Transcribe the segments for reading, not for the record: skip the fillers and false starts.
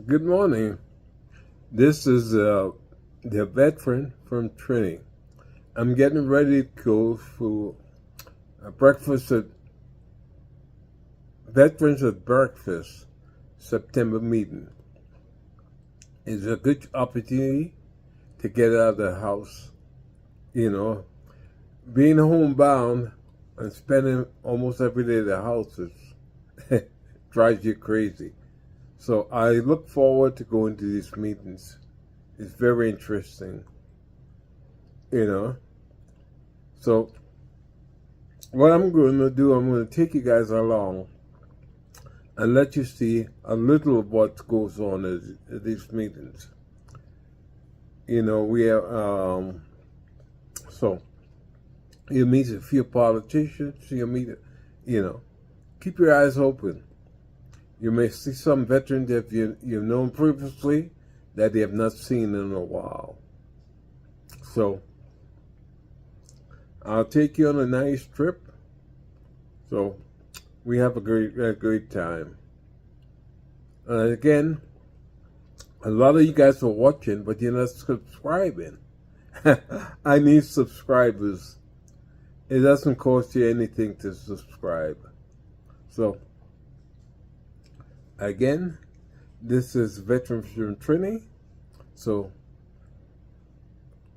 Good morning. This is the veteran from Trinity. I'm getting ready to go for a breakfast at Veterans at Breakfast September meeting. It's a good opportunity to get out of the house. You know, being homebound and spending almost every day at the house is drives you crazy. So I look forward to going to these meetings. It's very interesting, you know. So what I'm going to do, I'm going to take you guys along and let you see a little of what goes on at these meetings. You know, we have, so you meet a few politicians, you meet, keep your eyes open. You may see some veterans that you've known previously that they have not seen in a while. So I'll take you on a nice trip. So we have a great time. Again, a lot of you guys are watching, but you're not subscribing. I need subscribers. It doesn't cost you anything to subscribe. So again, this is Veterans from Trinity, so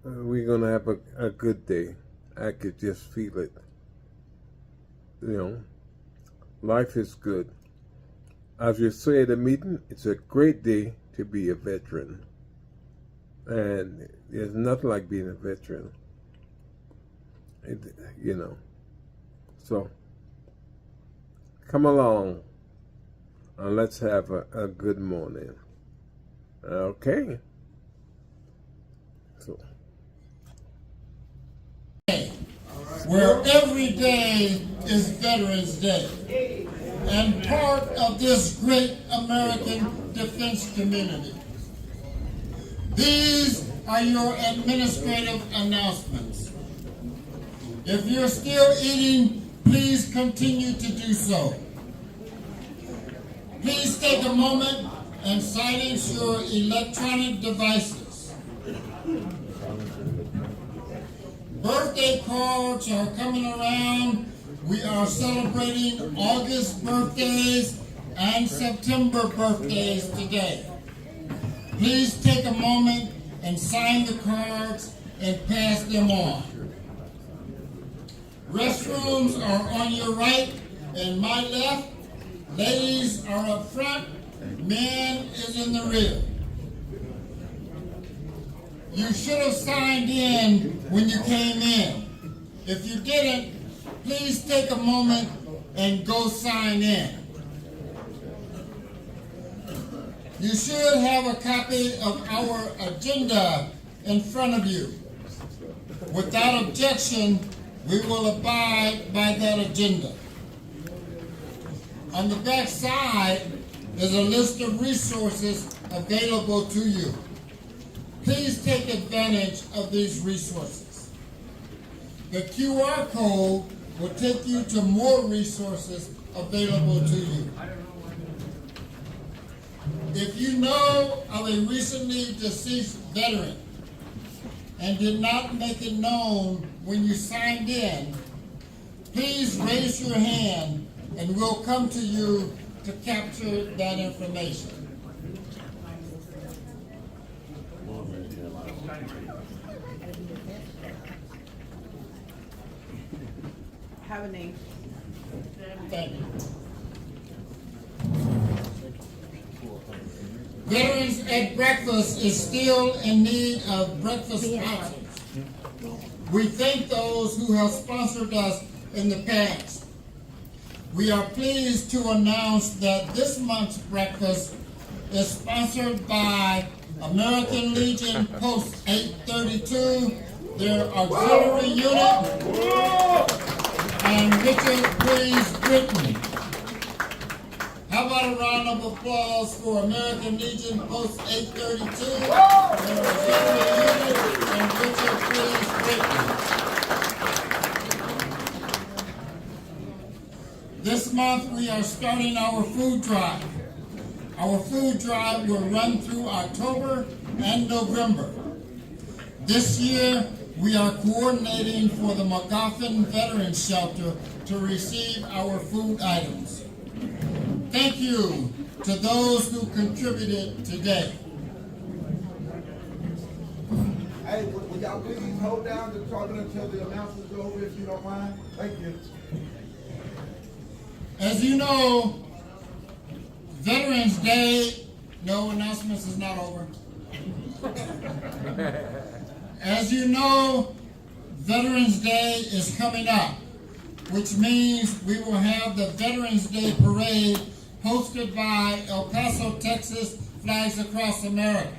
we're going to have a good day. I could just feel it. You know, life is good. As you say at the meeting, it's a great day to be a veteran. And there's nothing like being a veteran. So come along. And let's have a good morning. Okay. So. Where every day is Veterans Day and part of this great American defense community. These are your administrative announcements. If you're still eating, please continue to do so. Please take a moment and silence your electronic devices. Birthday cards are coming around. We are celebrating August birthdays and September birthdays today. Please take a moment and sign the cards and pass them on. Restrooms are on your right and my left. Ladies are up front, men is in the rear. You should have signed in when you came in. If you didn't, please take a moment and go sign in. You should have a copy of our agenda in front of you. Without objection, we will abide by that agenda. On the back side is a list of resources available to you. Please take advantage of these resources. The QR code will take you to more resources available to you. If you know of a recently deceased veteran and did not make it known when you signed in, please raise your hand and we'll come to you to capture that information. Have a name. Thank you. Veterans at Breakfast is still in need of breakfast sponsors. We thank those who have sponsored us in the past. We are pleased to announce that this month's breakfast is sponsored by American Legion Post 832, their auxiliary unit, and Richard Breeze Britain. How about a round of applause for American Legion Post 832, their auxiliary unit, and Richard Breeze Britain. This month we are starting our food drive. Our food drive will run through October and November. This year, we are coordinating for the McGoffin Veterans Shelter to receive our food items. Thank you to those who contributed today. Hey, would y'all please hold down the talking until the announcements are over, if you don't mind? Thank you. As you know, Veterans Day, no, announcements is not over. As you know, Veterans Day is coming up, which means we will have the Veterans Day Parade hosted by El Paso, Texas, Flags Across America.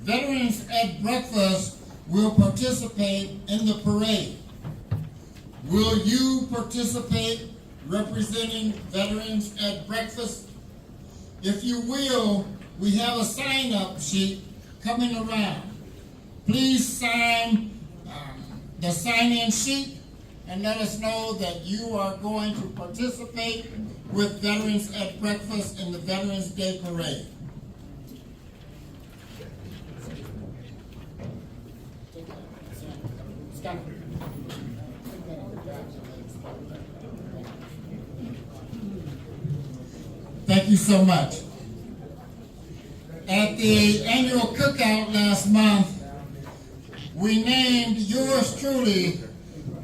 Veterans at Breakfast will participate in the parade. Will you participate representing Veterans at Breakfast? If you will, we have a sign-up sheet coming around. Please sign the sign-in sheet and let us know that you are going to participate with Veterans at Breakfast in the Veterans Day Parade. Thank you so much. At the annual cookout last month, we named yours truly,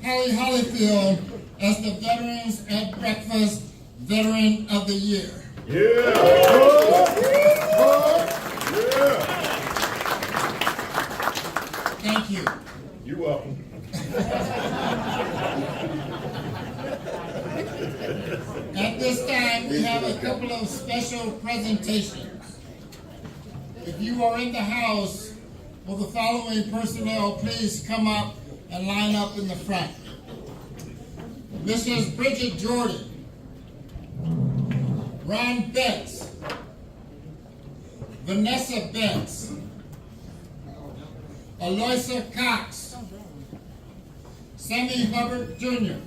Holly Hollyfield, as the Veterans at Breakfast Veteran of the Year. Yeah. Thank you. You're welcome. At this time, we have a couple of special presentations. If you are in the house, will the following personnel please come up and line up in the front? Mrs. Bridget Jordan, Ron Betts, Vanessa Betts, Aloysia Cox, Sammy Hubbard Jr.,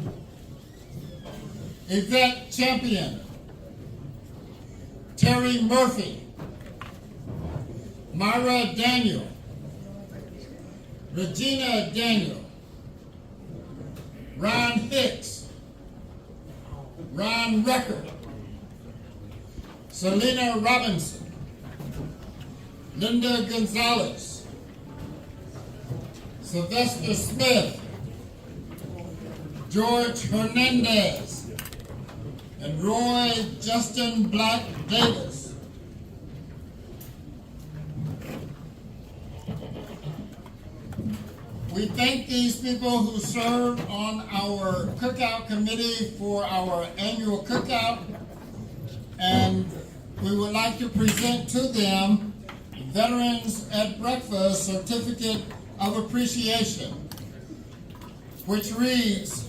Yvette Champion, Terry Murphy, Myra Daniel, Regina Daniel, Ron Hicks, Ron Record, Selena Robinson, Linda Gonzalez, Sylvester Smith, George Hernandez, and Roy Justin Black Davis. We thank these people who served on our cookout committee for our annual cookout, and we would like to present to them Veterans at Breakfast Certificate of Appreciation, which reads,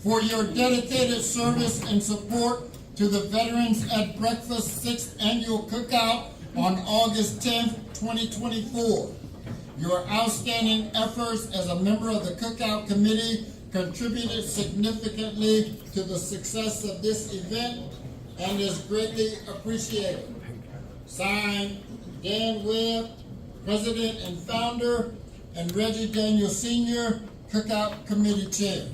"For your dedicated service and support to the Veterans at Breakfast 6th Annual Cookout on August 10th, 2024. Your outstanding efforts as a member of the Cookout Committee contributed significantly to the success of this event and is greatly appreciated." Signed, Dan Webb, President and Founder, and Reggie Daniel Sr., Cookout Committee Chair.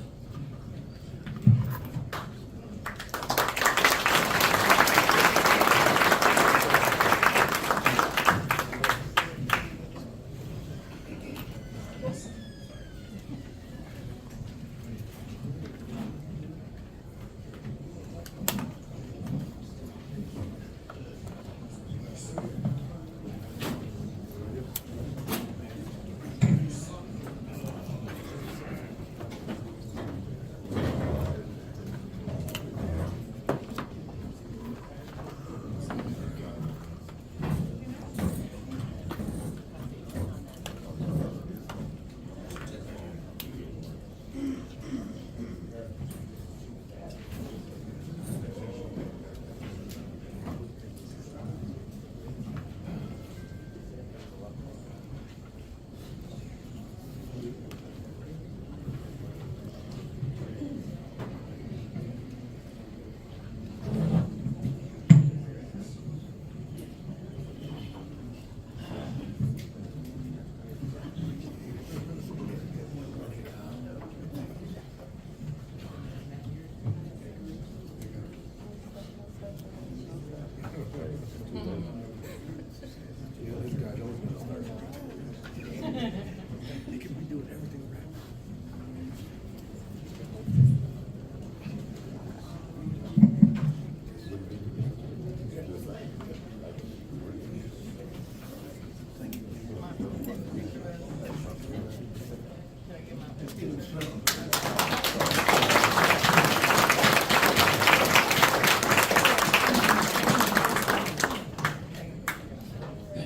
Thank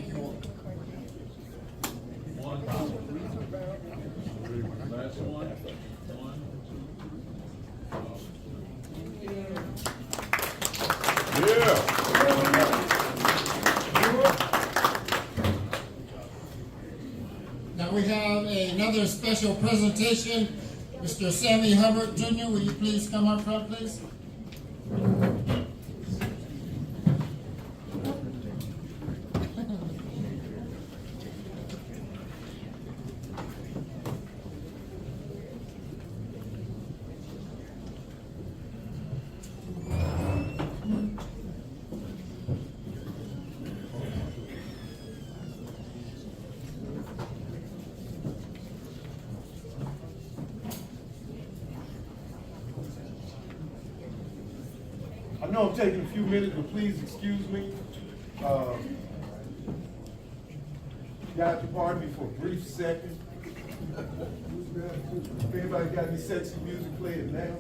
you all. Last one. Now we have another special presentation. Mr. Sammy Hubbard Jr., will you please come up front, please? I know I'm taking a few minutes, but please excuse me. You have to pardon me for a brief second. If anybody got any sexy music, play it now.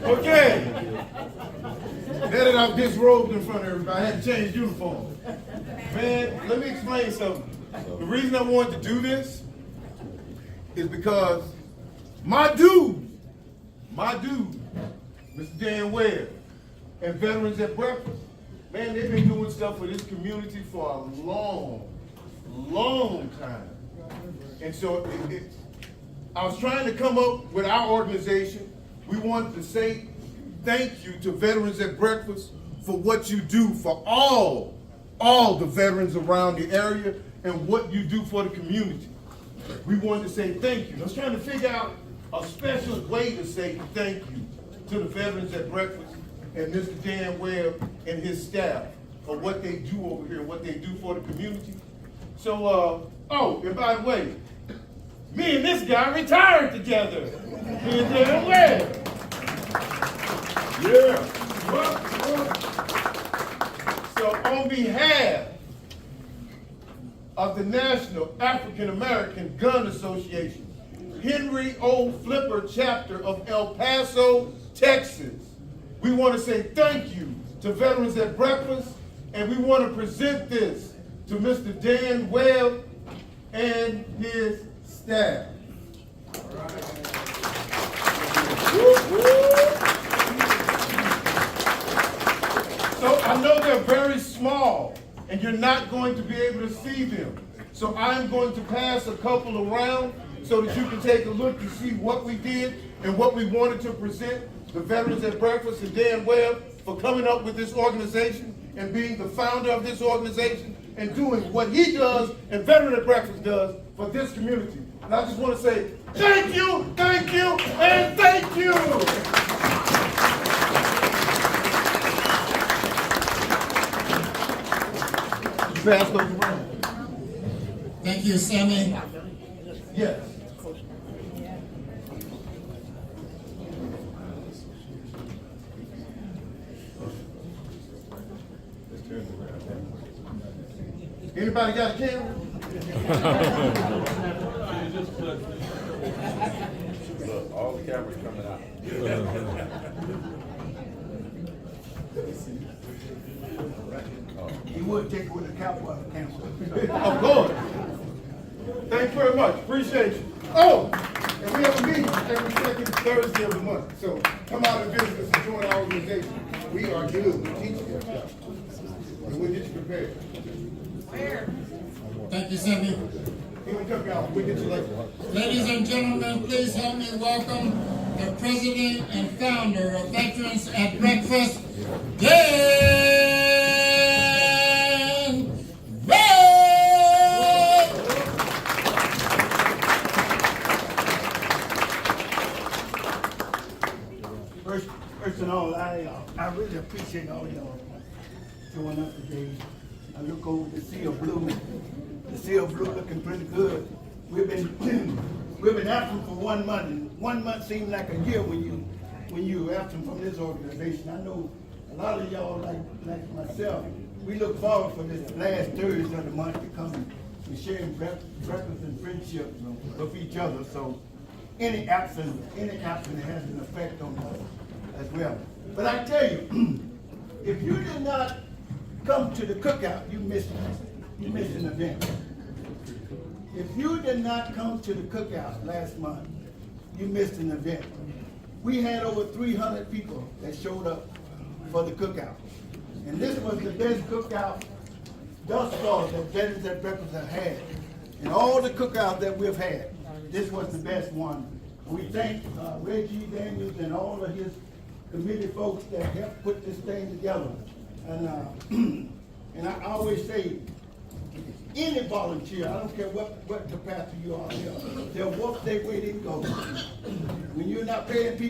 Okay. Now that I've disrobed in front of everybody, I had to change uniform. Man, let me explain something. The reason I wanted to do this is because my dude, Mr. Dan Webb, and Veterans at Breakfast, man, they've been doing stuff for this community for a long, long time. And so I was trying to come up with our organization. We wanted to say thank you to Veterans at Breakfast for what you do for all the veterans around the area and what you do for the community. We wanted to say thank you. I was trying to figure out a special way to say thank you to the Veterans at Breakfast and Mr. Dan Webb and his staff for what they do over here, what they do for the community. So, oh, and by the way, me and this guy retired together. Me and Dan Webb. Yeah. So on behalf of the National African American Gun Association, Henry O. Flipper chapter of El Paso, Texas, we want to say thank you to Veterans at Breakfast, and we want to present this to Mr. Dan Webb and his staff. All right. Woo, woo. So I know they're very small, and you're not going to be able to see them. So I'm going to pass a couple around so that you can take a look to see what we did and what we wanted to present the Veterans at Breakfast and Dan Webb for coming up with this organization and being the founder of this organization and doing what he does and Veterans at Breakfast does for this community. And I just want to say thank you, and thank you. Pass those around. Thank you, Sammy. Yes. Anybody got a camera? Look, all the cameras coming out. He would take it with a cowboy cancel. Of course. Thanks very much. Appreciate you. Oh, and we have a meeting every second Thursday of the month. So come out and visit us and join our organization. We are good. We teach you. And we'll get you prepared. Where? Thank you, Sammy. We'll come out. We'll get you later. Ladies and gentlemen, please help me welcome the president and founder of Veterans at Breakfast, Dan Webb. First of all, I really appreciate all y'all showing up today. I look over the sea of blue. The sea of blue looking pretty good. We've been absent for 1 month, and 1 month seems like a year when you absent from this organization. I know a lot of y'all, like myself, we look forward for this last Thursday of the month to come and sharing breakfast and friendship with each other. So any absence has an effect on us as well. But I tell you, if you did not come to the cookout, you missed an event. If you did not come to the cookout last month, you missed an event. We had over 300 people that showed up for the cookout. And this was the best cookout thus far that Veterans at Breakfast have had. In all the cookouts that we've had, this was the best one. We thank Reggie Daniels and all of his committee folks that helped put this thing together. And and I always say, any volunteer, I don't care what capacity you are here, they'll work their way they go. When you're not paying people